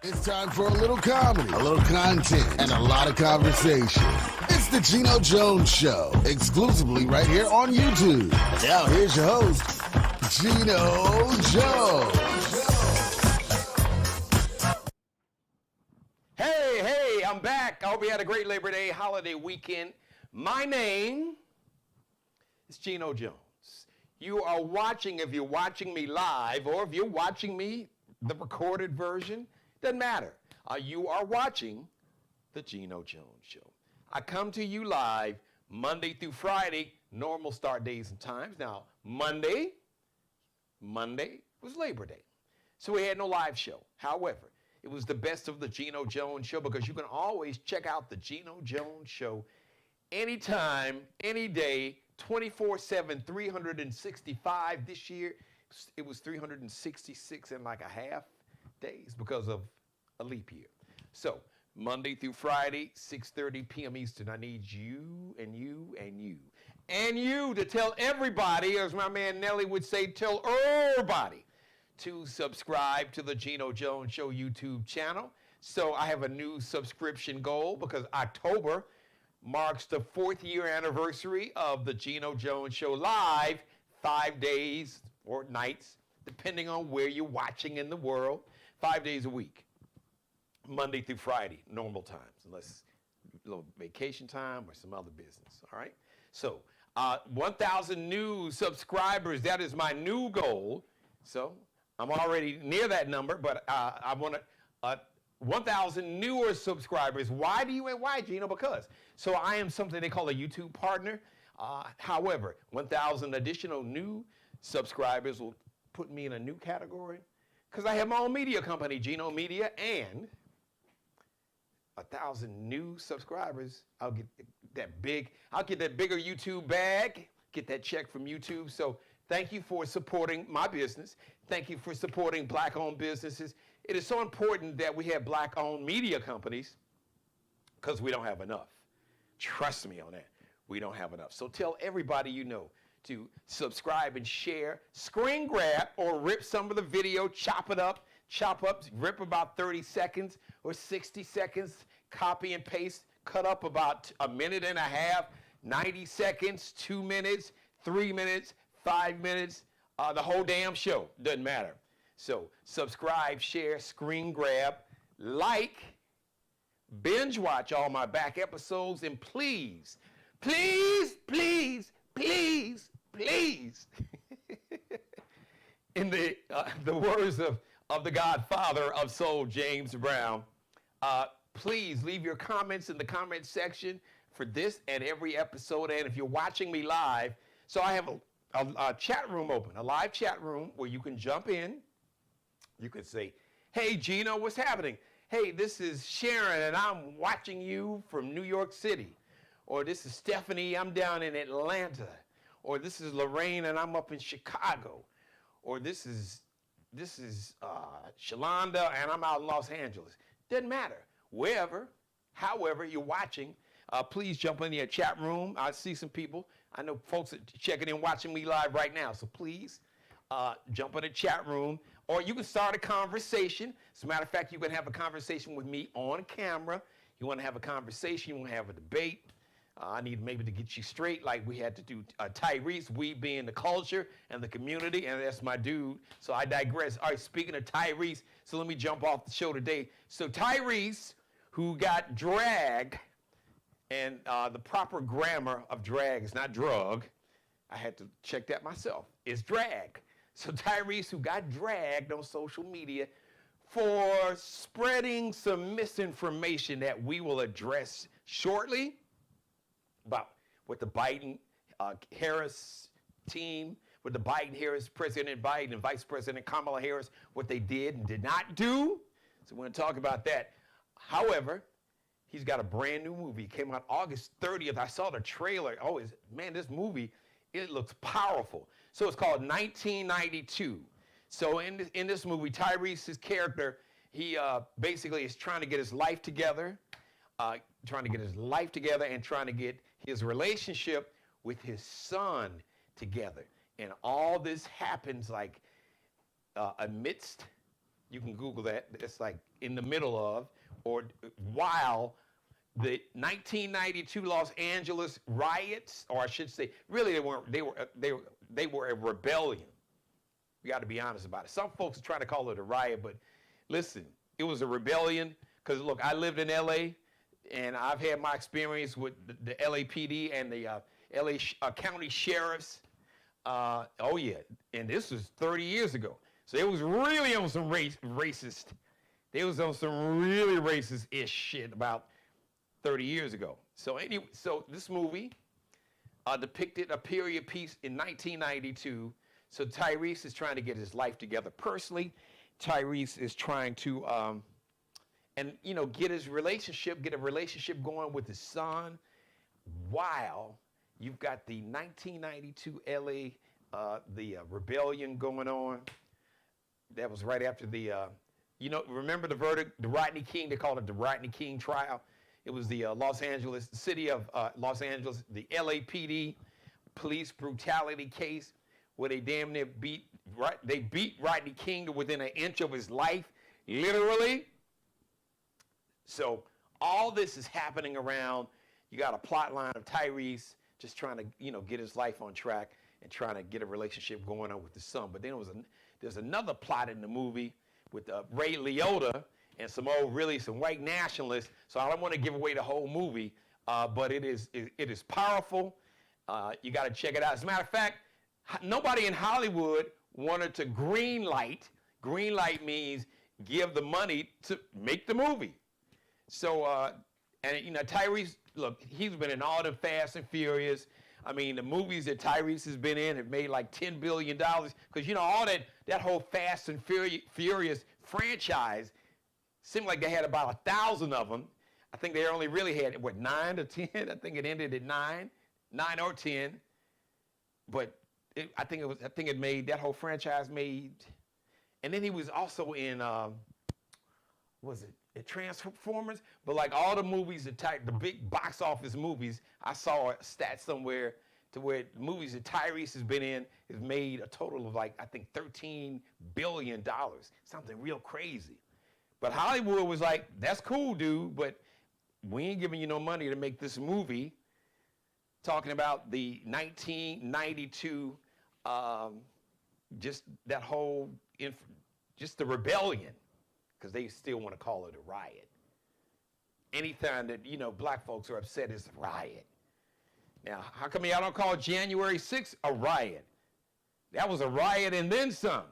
It's time for a little comedy, a little content, and a lot of conversation. It's the Geno Jones Show, exclusively right here on YouTube. And now here's your host, Geno Jones. Hey, I'm back. I hope you had a great Labor Day holiday weekend. My name is Geno Jones. You are watching, if you're watching me live, or if you're watching me, the recorded version, doesn't matter. You are watching the Geno Jones Show. I come to you live Monday through Friday, normal start days and times. Now, Monday was Labor Day, so we had no live show. However, it was the best of the Geno Jones Show because you can always check out the Geno Jones Show anytime, any day, 24/7, 365. This year, it was 366 and like a half days because of a leap year. So, Monday through Friday, 6:30 p.m. Eastern. I need you and you and you. And you to tell everybody, as my man Nelly would say, tell everybody to subscribe to the Geno Jones Show YouTube channel. So I have a new subscription goal because October marks the 4th year anniversary of the Geno Jones Show live, 5 days or nights, depending on where you're watching in the world, 5 days a week, Monday through Friday, normal times, unless a little vacation time or some other business, all right? So 1,000 new subscribers, that is my new goal. So I'm already near that number, but I want to 1,000 newer subscribers. Why, Geno? Because. So I am something they call a YouTube partner. However, 1,000 additional new subscribers will put me in a new category because I have my own media company, Geno Media, and 1,000 new subscribers, I'll get that bigger YouTube bag, get that check from YouTube. So thank you for supporting my business. Thank you for supporting black-owned businesses. It is so important that we have black-owned media companies because we don't have enough. Trust me on that. We don't have enough. So tell everybody you know to subscribe and share, screen grab, or rip some of the video, chop up, rip about 30 seconds or 60 seconds, copy and paste, cut up about a minute and a half, 90 seconds, 2 minutes, 3 minutes, 5 minutes, the whole damn show, doesn't matter. So subscribe, share, screen grab, like, binge watch all my back episodes, and please, in the words of the godfather of soul, James Brown, please leave your comments in the comment section for this and every episode. And if you're watching me live, so I have a chat room open, a live chat room where you can jump in. You can say, hey, Geno, what's happening? Hey, this is Sharon, and I'm watching you from New York City. Or this is Stephanie, I'm down in Atlanta. Or this is Lorraine, and I'm up in Chicago. Or this is Shalonda, and I'm out in Los Angeles. Doesn't matter. Wherever, however you're watching, please jump in the chat room. I see some people. I know folks are checking in, watching me live right now. So please jump in the chat room. Or you can start a conversation. As a matter of fact, you can have a conversation with me on camera. You want to have a conversation. You want to have a debate. I need maybe to get you straight like we had to do Tyrese, we being the culture and the community, and that's my dude. So I digress. All right, speaking of Tyrese, so let me jump off the show today. So Tyrese, who got drag, and the proper grammar of drag is not drug. I had to check that myself. It's drag. So Tyrese, who got dragged on social media for spreading some misinformation that we will address shortly about what the Biden-Harris team, with the Biden-Harris, President Biden and Vice President Kamala Harris, what they did and did not do. So we're going to talk about that. However, he's got a brand new movie. It came out August 30th. I saw the trailer. Oh, man, this movie, it looks powerful. So it's called 1992. So in this movie, Tyrese's character, he basically is trying to get his life together, and trying to get his relationship with his son together. And all this happens like amidst You can Google that. It's like in the middle of or while the 1992 Los Angeles riots, or I should say, really they weren't. They were a rebellion. We got to be honest about it. Some folks are trying to call it a riot, but listen, it was a rebellion. Because look, I lived in L.A. and I've had my experience with the LAPD and the LA county sheriffs. Oh yeah, and this was 30 years ago. So it was really on some racist. They was on some really racist-ish shit about 30 years ago. So anyway, so this movie depicted a period piece in 1992. So Tyrese is trying to get his life together personally. Tyrese is trying to, get a relationship going with his son, while you've got the 1992 LA, rebellion going on. That was right after the, remember the verdict, the Rodney King, they called it the Rodney King trial. It was the city of Los Angeles, the LAPD police brutality case where they damn near beat Rodney King to within an inch of his life, literally. So all this is happening around. You got a plot line of Tyrese just trying to, get his life on track and trying to get a relationship going on with his son. But then there's another plot in the movie with Ray Liotta and some white nationalists. So I don't want to give away the whole movie, but it is powerful. You got to check it out. As a matter of fact, nobody in Hollywood wanted to green light. Green light means give the money to make the movie. So, Tyrese, look, he's been in all the Fast and Furious. I mean, the movies that Tyrese has been in have made like $10 billion. Because, all that whole Fast and Furious franchise seemed like they had about 1,000 of them. I think they only really had, 9 or 10? I think it ended at 9 or 10. But I think it made, that whole franchise made, and then he was also in, Transformers? But like all the movies, the big box office movies, I saw a stat somewhere to where the movies that Tyrese has been in has made a total of like, I think $13 billion, something real crazy. But Hollywood was like, that's cool, dude, but we ain't giving you no money to make this movie talking about the 1992, just that whole, just the rebellion, because they still want to call it a riot. Anytime that, black folks are upset, it's a riot. Now, how come y'all don't call January 6th a riot? That was a riot and then some.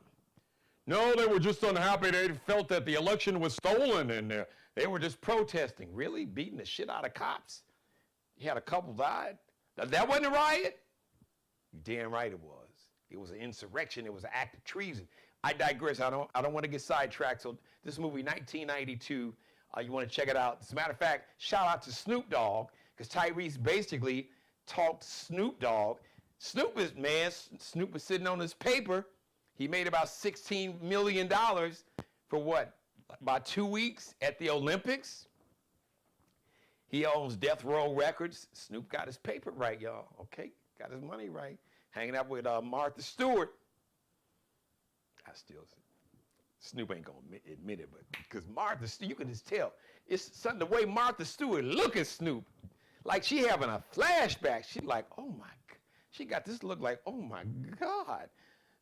No, they were just unhappy. They felt that the election was stolen and they were just protesting. Really? Beating the shit out of cops? You had a couple died? That wasn't a riot? You're damn right it was. It was an insurrection. It was an act of treason. I digress. I don't want to get sidetracked. So this movie, 1992, you want to check it out. As a matter of fact, shout out to Snoop Dogg, because Tyrese basically talked Snoop Dogg. Snoop was sitting on his paper. He made about $16 million for what? About 2 weeks at the Olympics. He owns Death Row Records. Snoop got his paper right, y'all. Okay, got his money right. Hanging out with Martha Stewart. Snoop ain't gonna admit it, but because Martha, you can just tell. It's something, the way Martha Stewart look at Snoop, like she having a flashback. She like, oh my, she got this look like, oh my God,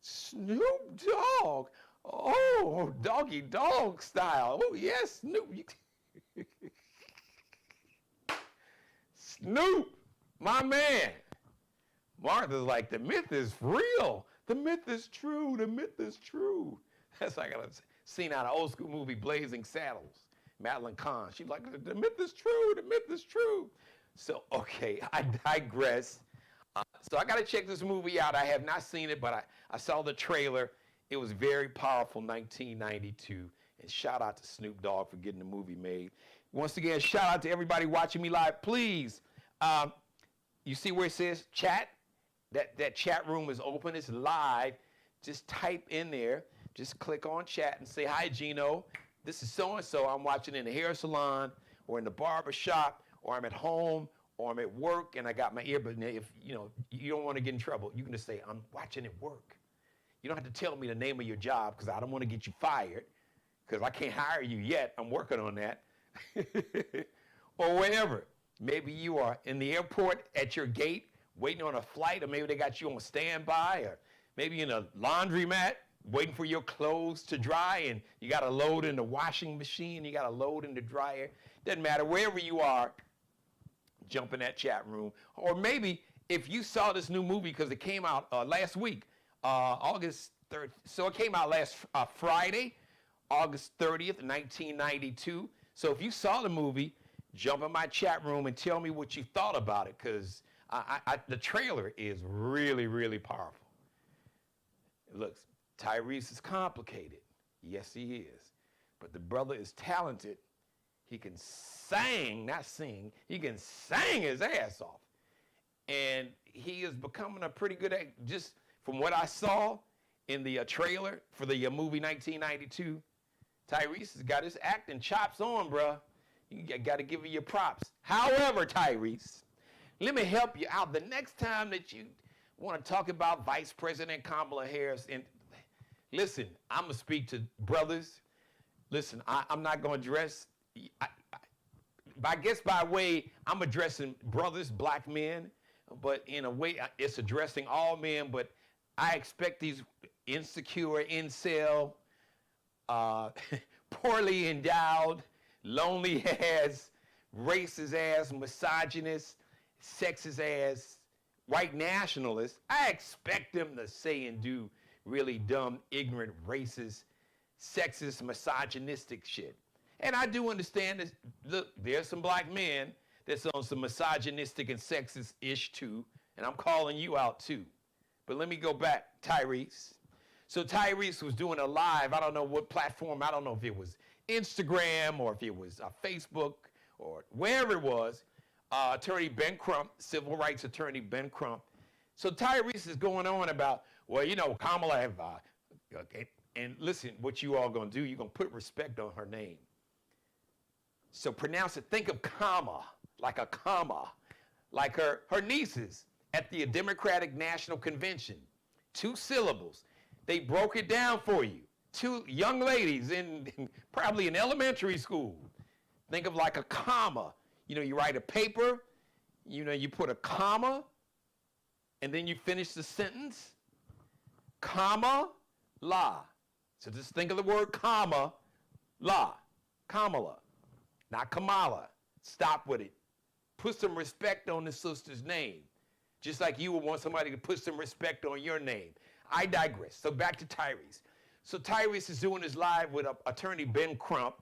Snoop Dogg. Oh, doggy dog style. Oh yes, Snoop. Snoop, my man. Martha's like, the myth is real. The myth is true. The myth is true. That's like a scene out of old school movie Blazing Saddles. Madeline Kahn. She's like, the myth is true. The myth is true. So, okay, I digress. So I got to check this movie out. I have not seen it, but I saw the trailer. It was very powerful, 1992. And shout out to Snoop Dogg for getting the movie made. Once again, shout out to everybody watching me live. Please, you see where it says chat? That chat room is open. It's live. Just type in there. Just click on chat and say, hi, Geno. This is so-and-so. I'm watching in the hair salon or in the barber shop, or I'm at home, or I'm at work, and I got my earbud. If you don't want to get in trouble, you can just say, I'm watching at work. You don't have to tell me the name of your job, because I don't want to get you fired. because I can't hire you yet. I'm working on that. Or wherever. Maybe you are in the airport at your gate waiting on a flight, or maybe they got you on standby, or maybe in a laundromat waiting for your clothes to dry, and you got to load in the washing machine, you got to load in the dryer. Doesn't matter. Wherever you are, jump in that chat room. Or maybe if you saw this new movie, because it came out last week, August 3rd. So it came out last Friday, August 30th, 1992. So if you saw the movie, jump in my chat room and tell me what you thought about it, because the trailer is really, really powerful. Look, Tyrese is complicated. Yes, he is. But the brother is talented. He can sing, not sing. He can sing his ass off. And he is becoming a pretty good actor. Just from what I saw in the trailer for the movie 1992, Tyrese has got his acting chops on, bruh. You got to give him your props. However, Tyrese, let me help you out. The next time that you want to talk about Vice President Kamala Harris, and listen, I'm going to speak to brothers. Listen, I'm not going to address, I guess by way, I'm addressing brothers, black men, but in a way, it's addressing all men, but I expect these insecure, incel, poorly endowed, lonely ass, racist ass, misogynist, sexist ass, white nationalists, I expect them to say and do really dumb, ignorant, racist, sexist, misogynistic shit. And I do understand this. Look, there's some black men that's on some misogynistic and sexist-ish too, and I'm calling you out too. But let me go back, Tyrese. So Tyrese was doing a live, I don't know what platform, I don't know if it was Instagram or if it was Facebook or wherever it was, attorney Ben Crump, civil rights attorney Ben Crump. So Tyrese is going on about, well, you know, Kamala have, okay, and listen, what you all gonna do, you're gonna put respect on her name. So pronounce it, think of comma, like a comma, like her nieces at the Democratic National Convention, 2 syllables. They broke it down for you. 2 young ladies in probably in elementary school. Think of like a comma. You know, you write a paper, you know, you put a comma, and then you finish the sentence, comma, la. So just think of the word comma, la, Kamala, not Kamala. Stop with it. Put some respect on the sister's name, just like you would want somebody to put some respect on your name. I digress. So back to Tyrese. So Tyrese is doing his live with attorney Ben Crump,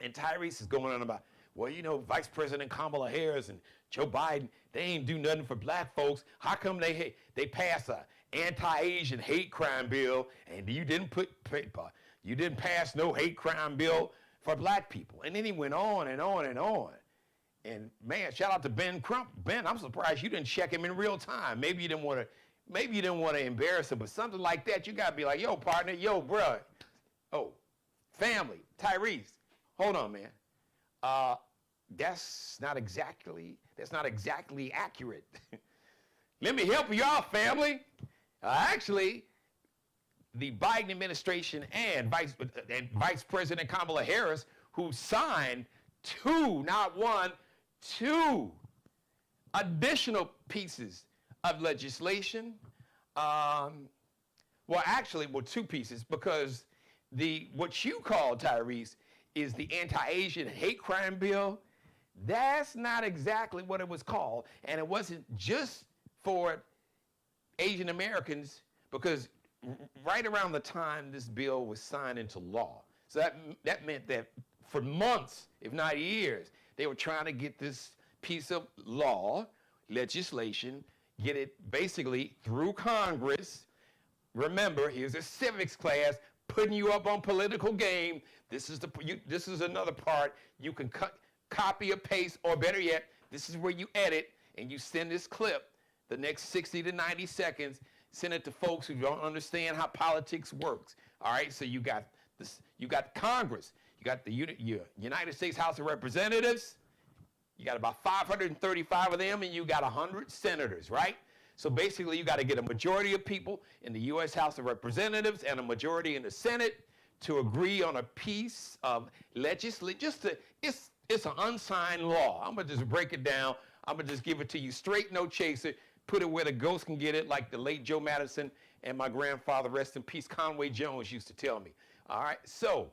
and Tyrese is going on about, well, you know, Vice President Kamala Harris and Joe Biden, they ain't do nothing for black folks. How come they pass a anti-Asian hate crime bill and you didn't pass no hate crime bill for black people? And then he went on and on and on. And man, shout out to Ben Crump. Ben, I'm surprised you didn't check him in real time. Maybe you didn't want to embarrass him, but something like that, you gotta be like, yo, partner, yo, bruh, oh, family, Tyrese, hold on, man. That's not exactly accurate. Let me help you out, family. Actually, the Biden administration and Vice President Kamala Harris, who signed 2, not 1, 2 additional pieces of legislation. Well, actually, 2 pieces, because what you call, Tyrese, is the anti-Asian hate crime bill. That's not exactly what it was called, and it wasn't just for Asian Americans, because right around the time this bill was signed into law, so that meant that for months, if not years, they were trying to get this piece of law, legislation, get it basically through Congress. Remember, here's a civics class putting you up on political game. This is another part. You can copy or paste, or better yet, this is where you edit and you send this clip, the next 60 to 90 seconds, send it to folks who don't understand how politics works. All right, so you got Congress, you got the United States House of Representatives, you got about 535 of them, and you got 100 senators, right? So basically, you got to get a majority of people in the U.S. House of Representatives and a majority in the Senate to agree on a piece of legislation. It's an unsigned law. I'm gonna just break it down. I'm gonna just give it to you straight, no chaser. Put it where the ghost can get it, like the late Joe Madison and my grandfather, rest in peace, Conway Jones used to tell me. All right, so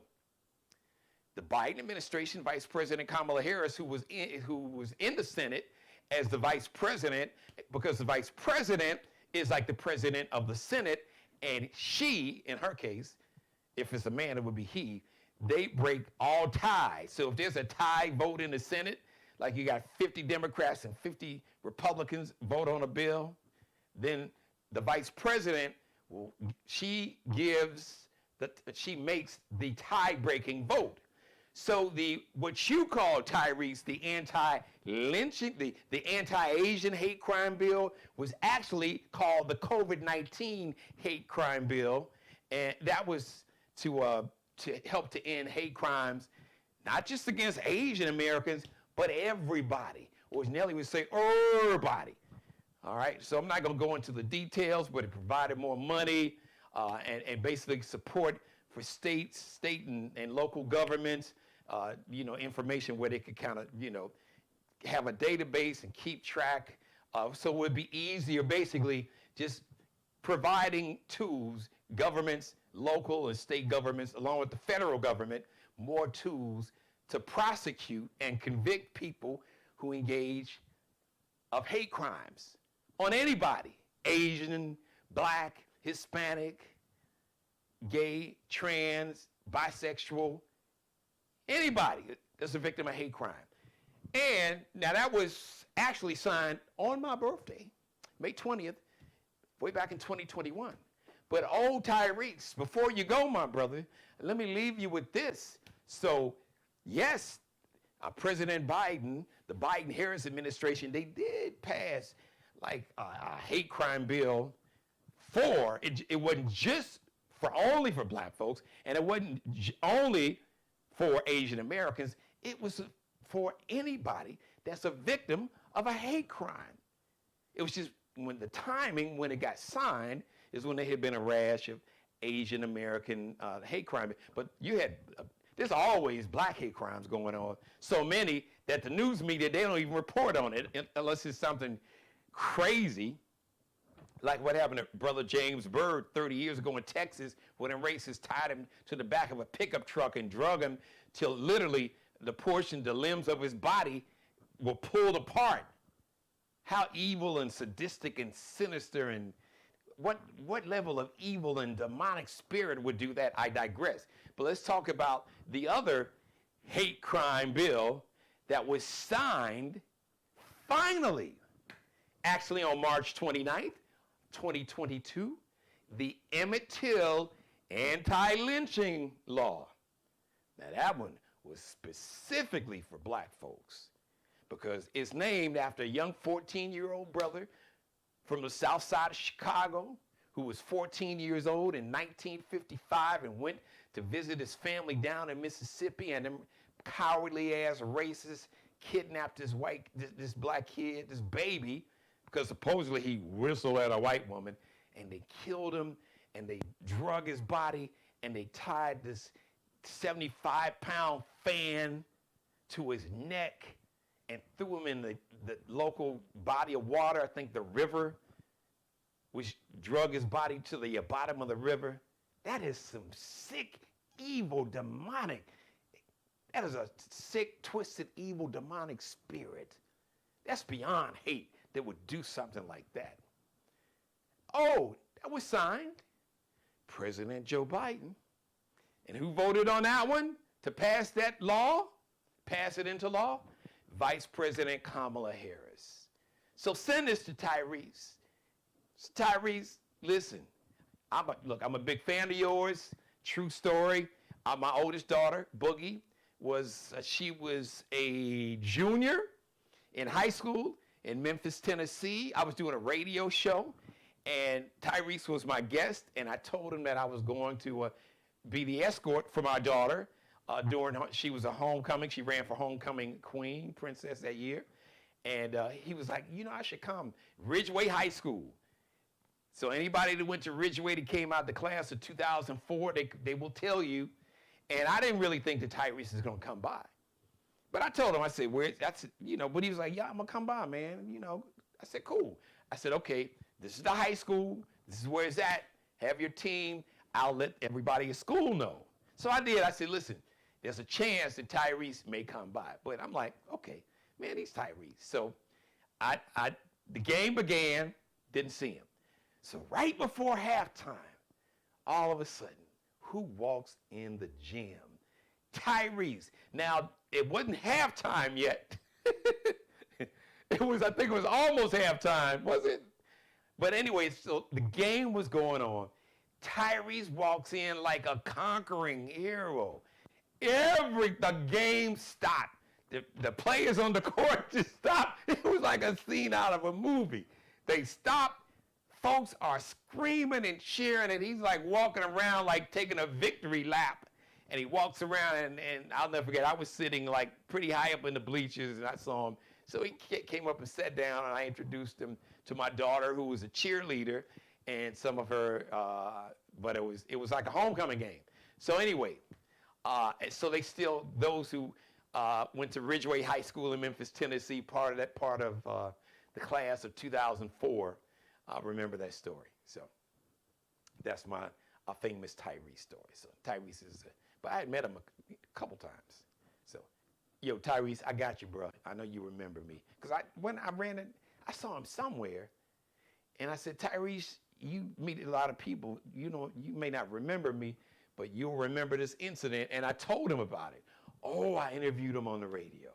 the Biden administration, Vice President Kamala Harris, who was in the Senate as the vice president, because the vice president is like the president of the Senate, and she, in her case, if it's a man, it would be he, they break all ties. So if there's a tie vote in the Senate, like you got 50 Democrats and 50 Republicans vote on a bill, then the vice president, she makes the tie-breaking vote. So what you call, Tyrese, the anti-lynching, the anti-Asian hate crime bill was actually called the COVID-19 hate crime bill, and that was to help to end hate crimes, not just against Asian Americans, but everybody, or as Nelly would say, everybody. All right, so I'm not going to go into the details, but it provided more money and basically support for state and local governments, information where they could kind of, have a database and keep track. So it would be easier, basically, just providing tools, governments, local and state governments, along with the federal government, more tools to prosecute and convict people who engage of hate crimes on anybody, Asian, Black, Hispanic, gay, trans, bisexual, anybody that's a victim of hate crime. And now that was actually signed on my birthday, May 20th, way back in 2021. But old Tyrese, before you go, my brother, let me leave you with this. So, yes, President Biden, the Biden-Harris administration, they did pass like a hate crime bill it wasn't just only for Black folks, and it wasn't only for Asian Americans. It was for anybody that's a victim of a hate crime. It was just when the timing, when it got signed, is when there had been a rash of Asian American hate crime. But there's always Black hate crimes going on. So many that the news media, they don't even report on it unless it's something crazy, like what happened to Brother James Byrd 30 years ago in Texas, when a racist tied him to the back of a pickup truck and drug him till literally the limbs of his body were pulled apart. How evil and sadistic and sinister, and what level of evil and demonic spirit would do that? I digress. But let's talk about the other hate crime bill that was signed finally, actually on March 29th, 2022, the Emmett Till anti-lynching law. Now that one was specifically for Black folks because it's named after a young 14-year-old brother from the south side of Chicago who was 14 years old in 1955 and went to visit his family down in Mississippi, and them cowardly-ass racists kidnapped this Black kid, this baby, because supposedly he whistled at a white woman, and they killed him, and they drug his body, and they tied this 75-pound fan to his neck and threw him in the local body of water, I think the river, which drug his body to the bottom of the river. That is some sick, evil, demonic. That is a sick, twisted, evil, demonic spirit. That's beyond hate that would do something like that. Oh, that was signed. President Joe Biden. And who voted on that one to pass that law, pass it into law? Vice President Kamala Harris. So send this to Tyrese. Tyrese, listen, I'm a big fan of yours. True story. My oldest daughter, Boogie, she was a junior in high school in Memphis, Tennessee. I was doing a radio show, and Tyrese was my guest, and I told him that I was going to be the escort for my daughter she was a homecoming. She ran for homecoming queen, princess that year. And he was like, I should come. Ridgeway High School. So anybody that went to Ridgeway that came out the class of 2004, they will tell you And I didn't really think that Tyrese was going to come by. But I told him, I said, but he was like, yeah, I'm going to come by, man. I said, cool. I said, okay, this is the high school. This is where it's at. Have your team. I'll let everybody at school know. So I did. I said, listen, there's a chance that Tyrese may come by. But I'm like, okay, man, he's Tyrese. So the game began, didn't see him. So right before halftime, all of a sudden, who walks in the gym? Tyrese. Now, it wasn't halftime yet. I think it was almost halftime, was it? But anyway, so the game was going on. Tyrese walks in like a conquering hero. The game stopped. The players on the court just stopped. It was like a scene out of a movie. They stopped. Folks are screaming and cheering, and he's like walking around like taking a victory lap. And he walks around, and I'll never forget, I was sitting like pretty high up in the bleachers, and I saw him. So he came up and sat down, and I introduced him to my daughter, who was a cheerleader, and some of her, but it was like a homecoming game. So anyway, so those who went to Ridgeway High School in Memphis, Tennessee, part of the class of 2004, remember that story. So that's my famous Tyrese story. So Tyrese is, but I had met him a couple times. So, yo, Tyrese, I got you, bro. I know you remember me. Because when I ran it, I saw him somewhere, and I said, Tyrese, you meet a lot of people. You may not remember me, but you'll remember this incident. And I told him about it. Oh, I interviewed him on the radio,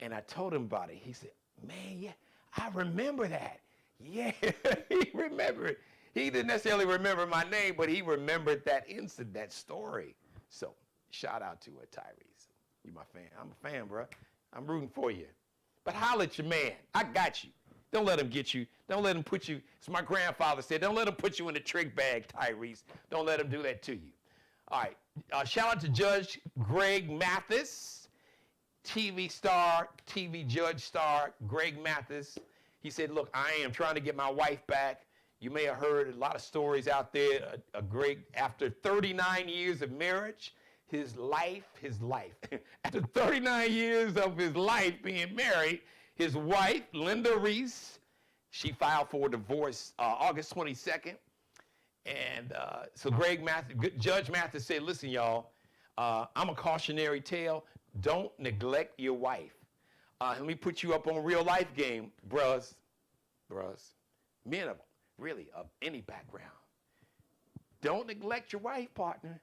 and I told him about it. He said, man, yeah, I remember that. Yeah, he remembered it. He didn't necessarily remember my name, but he remembered that incident, that story. So shout out to Tyrese. You my fan. I'm a fan, bro. I'm rooting for you. But holler at your man. I got you. Don't let him get you. Don't let him put you, as my grandfather said, don't let him put you in the trick bag, Tyrese. Don't let him do that to you. All right. Shout out to Judge Greg Mathis, TV star, TV judge star, Greg Mathis. He said, look, I am trying to get my wife back. You may have heard a lot of stories out there. After 39 years of marriage, his life. After 39 years of his life being married, his wife, Linda Reese, she filed for divorce August 22nd. And so Judge Mathis said, listen, y'all, I'm a cautionary tale. Don't neglect your wife. Let me put you up on real life game, bruhs, men of any background. Don't neglect your wife, partner.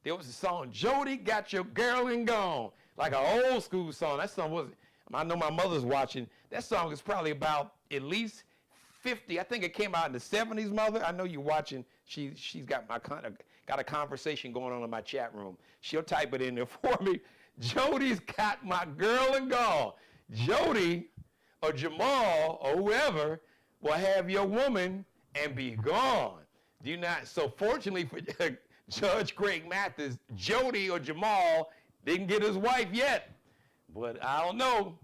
There was a song, Jody Got Your Girl and Gone, like an old school song. That song wasn't, I know my mother's watching. That song is probably about at least 50. I think it came out in the 70s, Mother. I know you're watching. She's got got a conversation going on in my chat room. She'll type it in there for me. Jody's got my girl and gone. Jody or Jamal or whoever will have your woman and be gone. Do not. So fortunately for Judge Greg Mathis, Jody or Jamal didn't get his wife yet. But I don't know.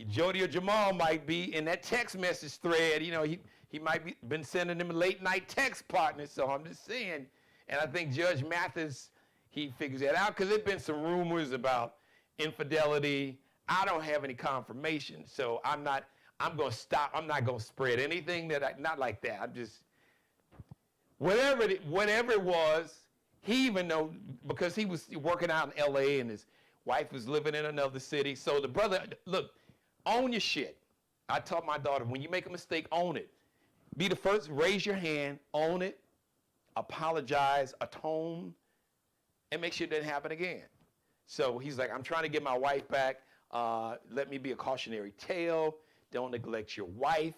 Jody or Jamal might be in that text message thread. He might be been sending them late night text partners. So I'm just saying. And I think Judge Mathis, he figures that out because there's been some rumors about infidelity. I don't have any confirmation, so I'm going to stop. I'm not going to spread anything not like that. I'm just, whatever it was, he even know, because he was working out in L.A. and his wife was living in another city. So the brother, look, own your shit. I taught my daughter, when you make a mistake, own it. Be the first, raise your hand, own it, apologize, atone, and make sure it doesn't happen again. So he's like, I'm trying to get my wife back. Let me be a cautionary tale. Don't neglect your wife.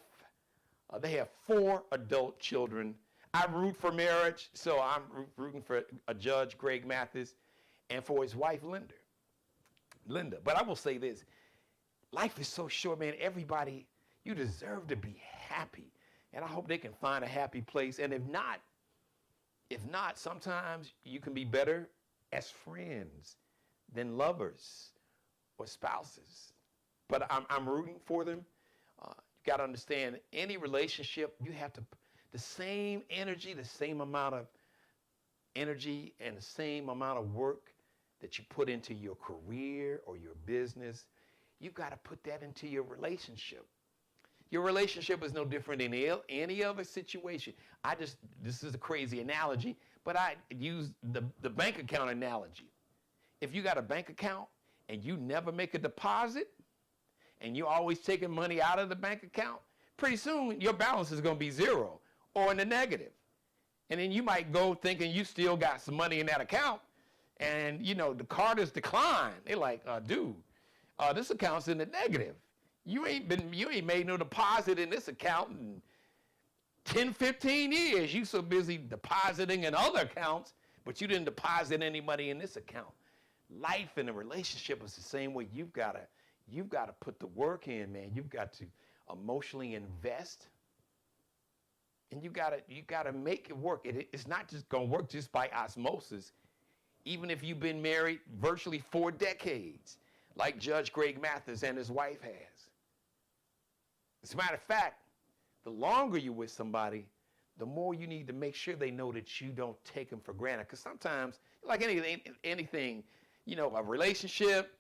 They have 4 adult children. I root for marriage, so I'm rooting for a Judge, Greg Mathis, and for his wife, Linda. But I will say this. Life is so short, man. Everybody, you deserve to be happy. And I hope they can find a happy place. And if not, sometimes you can be better as friends than lovers or spouses. But I'm rooting for them. You got to understand, any relationship, you have to, the same energy, the same amount of energy and the same amount of work that you put into your career or your business, you've got to put that into your relationship. Your relationship is no different than any other situation. This is a crazy analogy, but I use the bank account analogy. If you got a bank account and you never make a deposit and you're always taking money out of the bank account, pretty soon your balance is going to be zero or in the negative. And then you might go thinking you still got some money in that account, and the card is declined. They're like, dude, this account's in the negative. You ain't made no deposit in this account in 10, 15 years. You so busy depositing in other accounts, but you didn't deposit any money in this account. Life and a relationship is the same way. You've got to put the work in, man. You've got to emotionally invest. And you gotta make it work. It's not just gonna work just by osmosis. Even if you've been married virtually 4 decades, like Judge Greg Mathis and his wife has. As a matter of fact, the longer you're with somebody, the more you need to make sure they know that you don't take them for granted. Because sometimes, like anything, a relationship,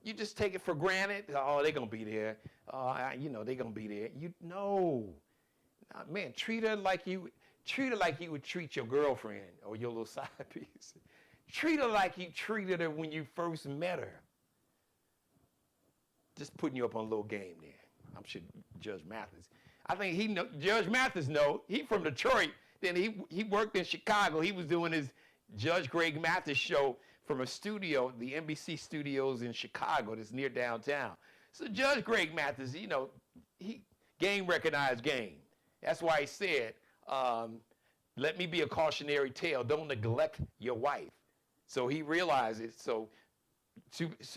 you just take it for granted. Oh, they're gonna be there. They're gonna be there. Man, treat her like you would treat your girlfriend or your little side piece. Treat her like you treated her when you first met her. Just putting you up on a little game there. I'm sure Judge Mathis. I think Judge Mathis he from Detroit. Then he worked in Chicago. He was doing his Judge Greg Mathis show from a studio, the NBC studios in Chicago that's near downtown. So Judge Greg Mathis, he game recognized game. That's why he said, let me be a cautionary tale. Don't neglect your wife. So he realized it. So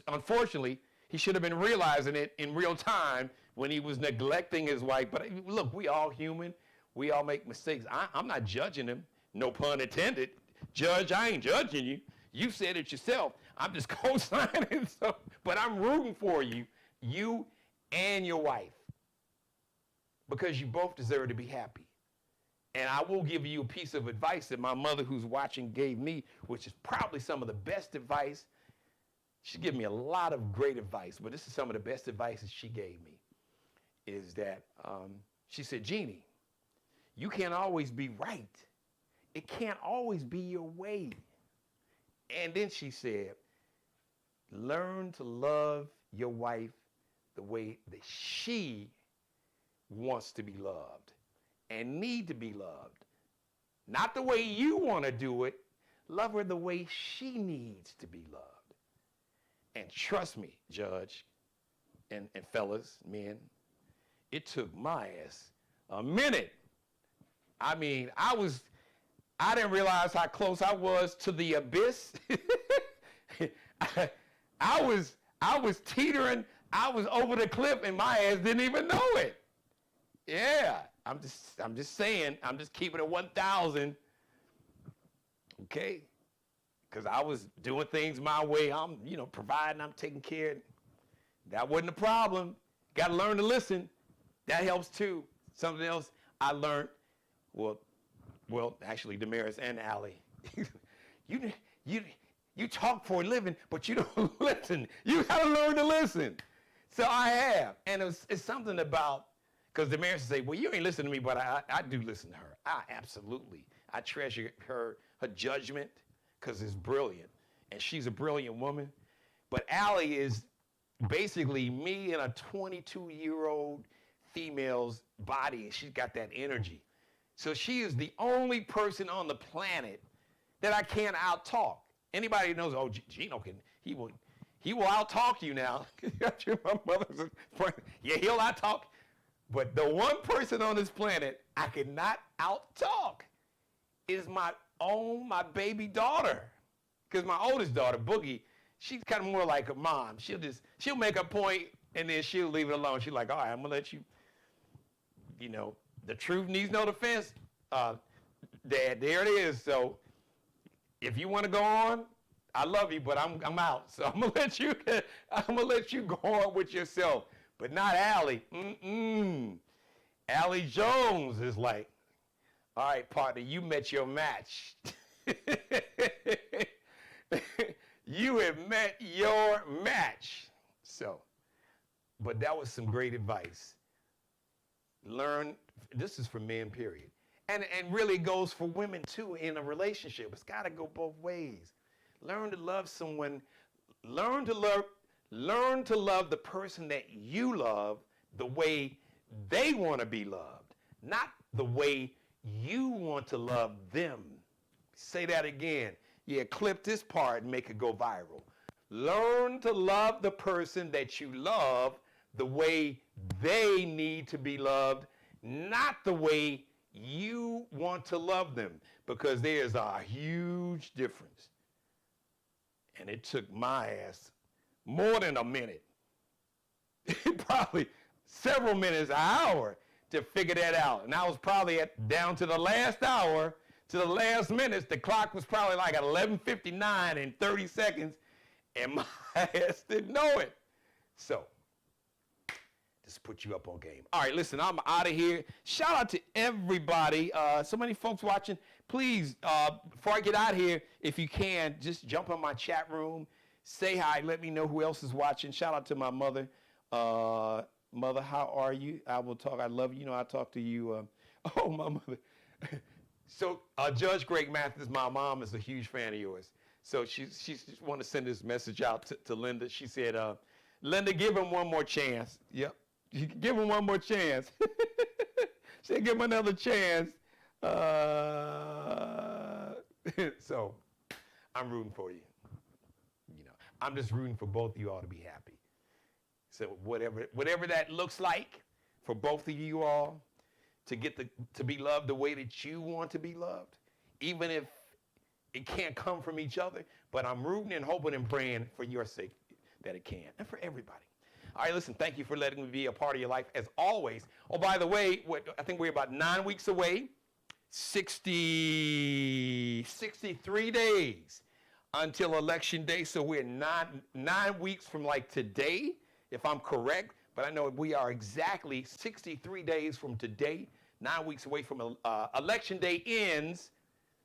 unfortunately, he should have been realizing it in real time when he was neglecting his wife. But look, we all human. We all make mistakes. I'm not judging him. No pun intended. Judge, I ain't judging you. You said it yourself. I'm just co-signing. But I'm rooting for you and your wife. Because you both deserve to be happy. And I will give you a piece of advice that my mother who's watching gave me, which is probably some of the best advice. She gave me a lot of great advice, but this is some of the best advice that she gave me, is that she said, Jeannie, you can't always be right. It can't always be your way. And then she said, learn to love your wife the way that she wants to be loved and need to be loved. Not the way you want to do it. Love her the way she needs to be loved. And trust me, Judge and fellas, men, it took my ass a minute. I mean, I didn't realize how close I was to the abyss. I was teetering. I was over the cliff and my ass didn't even know it. Yeah, I'm just saying, I'm just keeping it 1,000, okay? Because I was doing things my way. I'm, providing, I'm taking care. That wasn't a problem. Got to learn to listen. That helps too. Something else I learned, well, actually, Damaris and Allie, you talk for a living, but you don't listen. You got to learn to listen. So I have, and it's something about. Because Damaris would say, well, you ain't listening to me, but I do listen to her. I treasure her judgment because it's brilliant. And she's a brilliant woman. But Allie is basically me in a 22-year-old female's body. And she's got that energy. So she is the only person on the planet that I can't out-talk. Anybody who knows, Geno he will out-talk you now. My mother's friend. Yeah, he'll out-talk. But the one person on this planet I cannot out-talk is my baby daughter. Because my oldest daughter, Boogie, she's kind of more like a mom. She'll make a point and then she'll leave it alone. She's like, all right, I'm going to let you, the truth needs no defense. Dad, there it is. So if you want to go on, I love you, but I'm out. So I'm gonna let you go on with yourself. But not Allie. Allie Jones is like, all right, partner, you met your match. You have met your match. So, but that was some great advice. Learn, this is for men, period. And really goes for women too in a relationship. It's got to go both ways. Learn to love someone. Learn to love the person that you love the way they want to be loved, not the way you want to love them. Say that again. Yeah, clip this part and make it go viral. Learn to love the person that you love the way they need to be loved, not the way you want to love them, because there's a huge difference. And it took my ass more than a minute, probably several minutes, an hour, to figure that out. And I was probably down to the last hour, to the last minutes. The clock was probably like at 11:59 and 30 seconds, and my ass didn't know it. So, just put you up on game. All right, listen, I'm out of here. Shout out to everybody. So many folks watching. Please, before I get out of here, if you can, just jump on my chat room. Say hi. Let me know who else is watching. Shout out to my mother. Mother, how are you? I will talk. I love you. You know, I talk to you. Oh, my mother. So, Judge Greg Mathis, my mom is a huge fan of yours. So she just want to send this message out to Linda. She said, Linda, give him one more chance. Yep. You can give him one more chance. She said, give him another chance. So, I'm rooting for you. You know, I'm just rooting for both of you all to be happy. So whatever that looks like for both of you all, to get to be loved the way that you want to be loved, even if it can't come from each other. But I'm rooting and hoping and praying for your sake that it can, and for everybody. All right, listen, thank you for letting me be a part of your life as always. Oh, by the way, I think we're about 9 weeks away, 63 days until Election Day. So we're 9 weeks from like today, if I'm correct. But I know we are exactly 63 days from today, 9 weeks away from Election Day ends.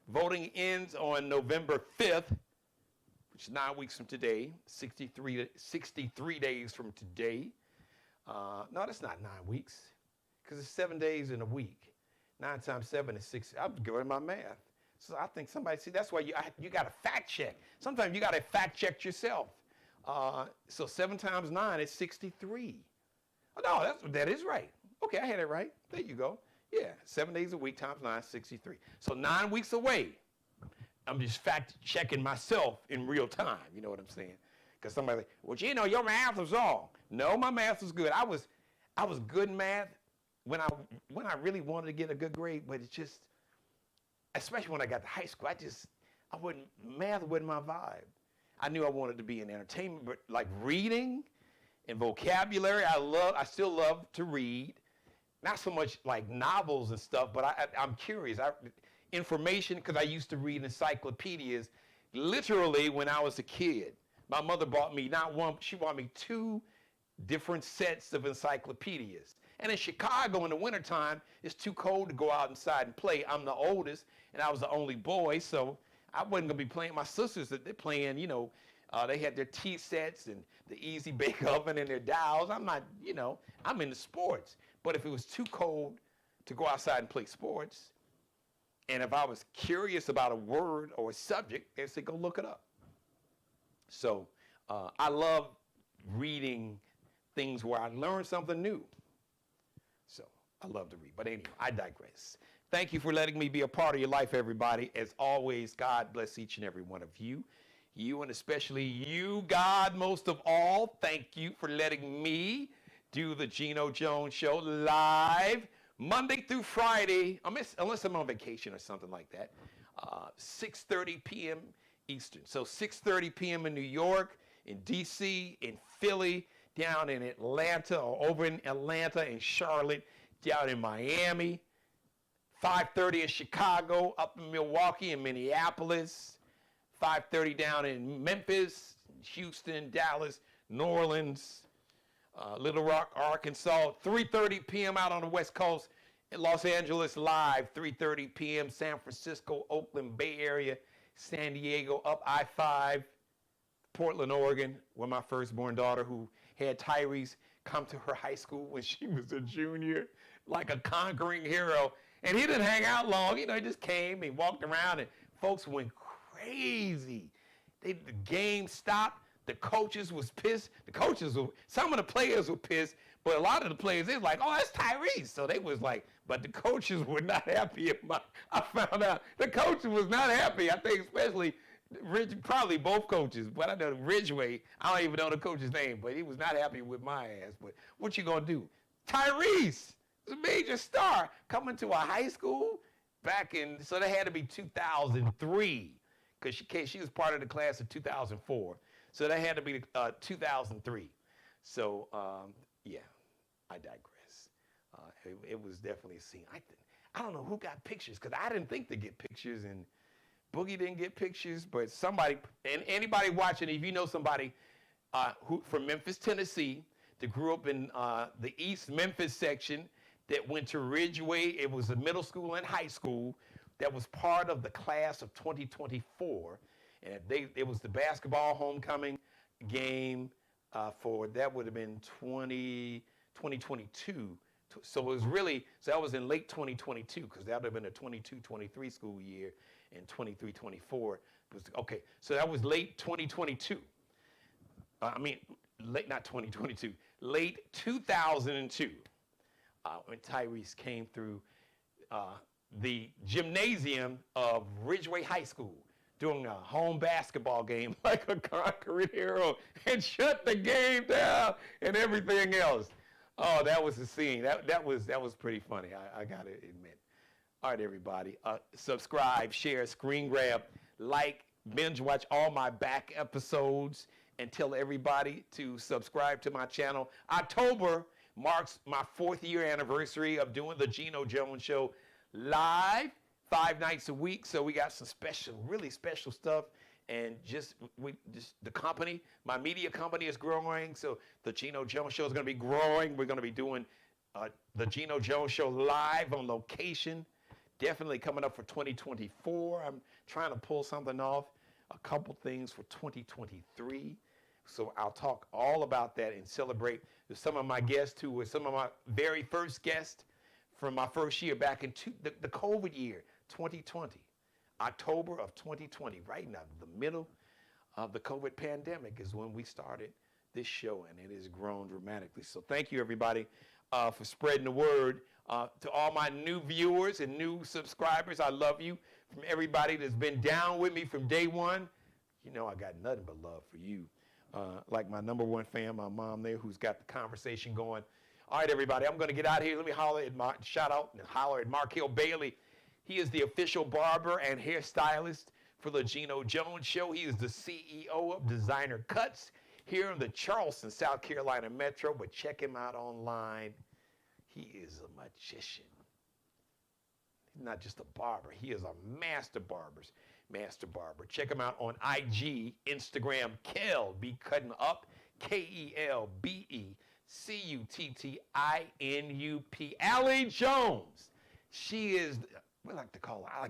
Voting ends on November 5th, which is 9 weeks from today, 63 days from today. No, that's not 9 weeks, because it's 7 days in a week. 9 times 7 is 6. I'm good at my math. So I think somebody, see, that's why you got to fact check. Sometimes you got to fact check yourself. So 7 times 9 is 63. Oh, no, that is right. Okay, I had it right. There you go. Yeah, 7 days a week times 9 is 63. So 9 weeks away. I'm just fact checking myself in real time. You know what I'm saying? Because somebody like, well, Geno, your math was wrong. No, my math was good. I was good in math when I really wanted to get a good grade, but it's just, especially when I got to high school, math wasn't my vibe. I knew I wanted to be in entertainment, but like reading and vocabulary, I still love to read. Not so much like novels and stuff, but I'm curious. Information, because I used to read encyclopedias literally when I was a kid. My mother bought me not one, she bought me 2 different sets of encyclopedias. And in Chicago in the wintertime, it's too cold to go out inside and play. I'm the oldest, and I was the only boy, so I wasn't going to be playing. My sisters, they're playing, you know, they had their tea sets and the Easy Bake Oven and their dolls. I'm not, you know, I'm into sports. But if it was too cold to go outside and play sports, and if I was curious about a word or a subject, they'd say, go look it up. So I love reading things where I learn something new. So I love to read. But anyway, I digress. Thank you for letting me be a part of your life, everybody. As always, God bless each and every one of you. You, and especially you, God, most of all, thank you for letting me do the Geno Jones Show live Monday through Friday, unless I'm on vacation or something like that, 6:30 p.m. Eastern. So 6:30 p.m. in New York, in D.C., in Philly, down in Atlanta, or over in Atlanta, in Charlotte, down in Miami, 5:30 in Chicago, up in Milwaukee and Minneapolis, 5:30 down in Memphis, Houston, Dallas, New Orleans, Little Rock, Arkansas, 3:30 p.m. out on the West Coast, in Los Angeles live, 3:30 p.m. San Francisco, Oakland, Bay Area, San Diego, up I-5, Portland, Oregon, where my firstborn daughter, who had Tyrese come to her high school when she was a junior, like a conquering hero. And he didn't hang out long. He just came and walked around, and folks went crazy. The game stopped. The coaches was pissed. Some of the players were pissed, but a lot of the players, they was like, oh, that's Tyrese. So they was like, but the coaches were not happy. I found out the coaches was not happy. I think especially probably both coaches, but I know Ridgeway, I don't even know the coach's name, but he was not happy with my ass. But what you gonna do? Tyrese was a major star coming to a high school so that had to be 2003, because she was part of the class of 2004. So that had to be 2003. So, yeah, I digress. It was definitely a scene. I don't know who got pictures, because I didn't think to get pictures, and Boogie didn't get pictures, but somebody, and anybody watching, if you know somebody who from Memphis, Tennessee, that grew up in the East Memphis section, that went to Ridgeway, it was a middle school and high school, that was part of the class of 2024. And it was the basketball homecoming game that would have been 2022. So it was so that was in late 2022, because that would have been a 22-23 school year, and 23-24 was, okay, so that was late 2022. Not 2022, late 2002, when Tyrese came through the gymnasium of Ridgeway High School, doing a home basketball game like a conquering hero, and shut the game down and everything else. Oh, that was the scene. That was pretty funny. I gotta admit. All right, everybody. Subscribe, share, screen grab, like, binge watch all my back episodes, and tell everybody to subscribe to my channel. October marks my 4th year anniversary of doing the Geno Jones Show live 5 nights a week. So we got some really special stuff. And the company, my media company is growing. So the Geno Jones Show is going to be growing. We're going to be doing the Geno Jones Show live on location. Definitely coming up for 2024. I'm trying to pull something off, a couple things for 2023. So I'll talk all about that and celebrate with some of my guests who were some of my very first guests from my first year back in the COVID year, 2020. October of 2020, right now, the middle of the COVID pandemic is when we started this show, and it has grown dramatically. So thank you, everybody, for spreading the word. To all my new viewers and new subscribers, I love you. From everybody that's been down with me from day one, I got nothing but love for you. Like my number one fan, my mom there, who's got the conversation going. All right, everybody, I'm going to get out of here. Let me shout out and holler at Markel Bailey. He is the official barber and hairstylist for the Geno Jones Show. He is the CEO of Designer Cuts here in the Charleston, South Carolina metro, but check him out online. He is a magician. He's not just a barber. He is a master barber. Check him out on IG, Instagram, Kel, be cutting up, KELBECUTTINUP. Allie Jones. She is, I like to call her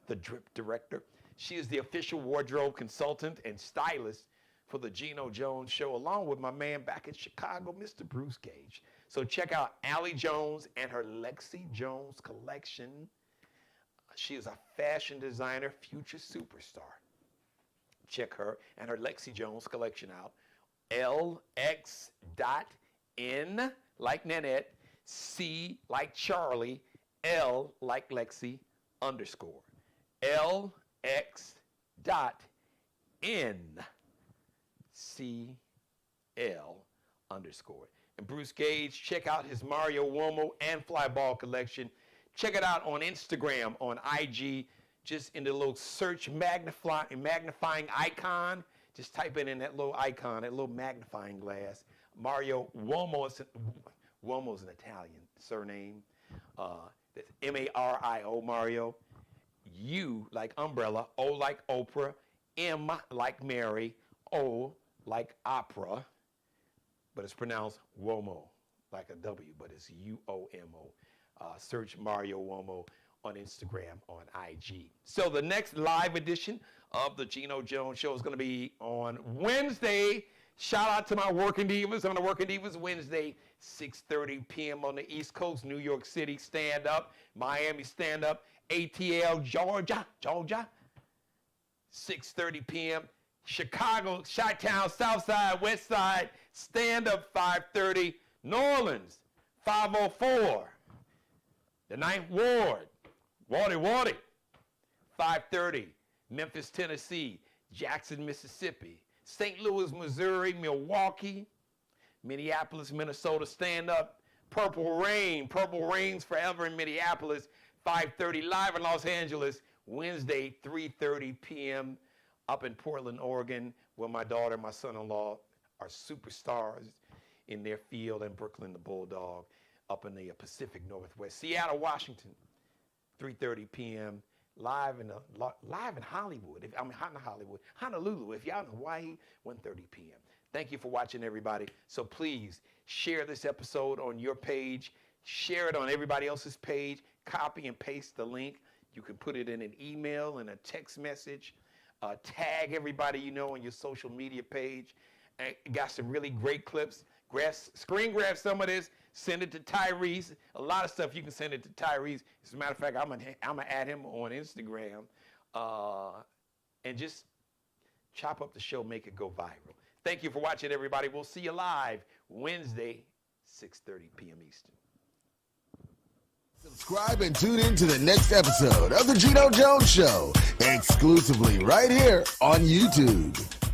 the drip director. She is the official wardrobe consultant and stylist for the Geno Jones Show, along with my man back in Chicago, Mr. Bruce Gage. So check out Allie Jones and her Lexi Jones collection. She is a fashion designer, future superstar. Check her and her Lexi Jones collection out. LX.N like Nanette, C like Charlie, L like Lexi, _ LX.NCL _ And Bruce Gage, check out his Mario Uomo and Flyball collection. Check it out on Instagram, on IG, just in the little search magnifying icon. Just type it in that little icon, that little magnifying glass. Mario Uomo, Uomo's an Italian surname. That's M-A-R-I-O, Mario. U like umbrella, O like Oprah, M like Mary, O like opera, but it's pronounced Uomo, like a W, but it's U-O-M-O. Search Mario Uomo on Instagram, on IG. So the next live edition of the Geno Jones Show is going to be on Wednesday. Shout out to my Working Divas on the Working Divas Wednesday, 6:30 p.m. on the East Coast. New York City, stand up. Miami, stand up. ATL, Georgia, 6:30 p.m. Chicago, Chi-Town, South Side, West Side, stand up, 5:30. New Orleans, 504. The Ninth Ward, Wardy, 5:30. Memphis, Tennessee, Jackson, Mississippi, St. Louis, Missouri, Milwaukee, Minneapolis, Minnesota, stand up. Purple Rains forever in Minneapolis, 5:30. Live in Los Angeles, Wednesday, 3:30 p.m. up in Portland, Oregon, where my daughter and my son-in-law are superstars in their field, and Brooklyn, the Bulldog, up in the Pacific Northwest. Seattle, Washington, 3:30 p.m. Live in Hollywood. Honolulu. If y'all in Hawaii, 1:30 p.m. Thank you for watching, everybody. So please share this episode on your page. Share it on everybody else's page. Copy and paste the link. You can put it in an email and a text message. Tag everybody you know on your social media page. Got some really great clips. Screen grab some of this. Send it to Tyrese. A lot of stuff you can send it to Tyrese. As a matter of fact, I'm gonna add him on Instagram, and just chop up the show, make it go viral. Thank you for watching, everybody. We'll see you live Wednesday, 6:30 p.m. Eastern. Subscribe and tune in to the next episode of the Geno Jones Show, exclusively right here on YouTube.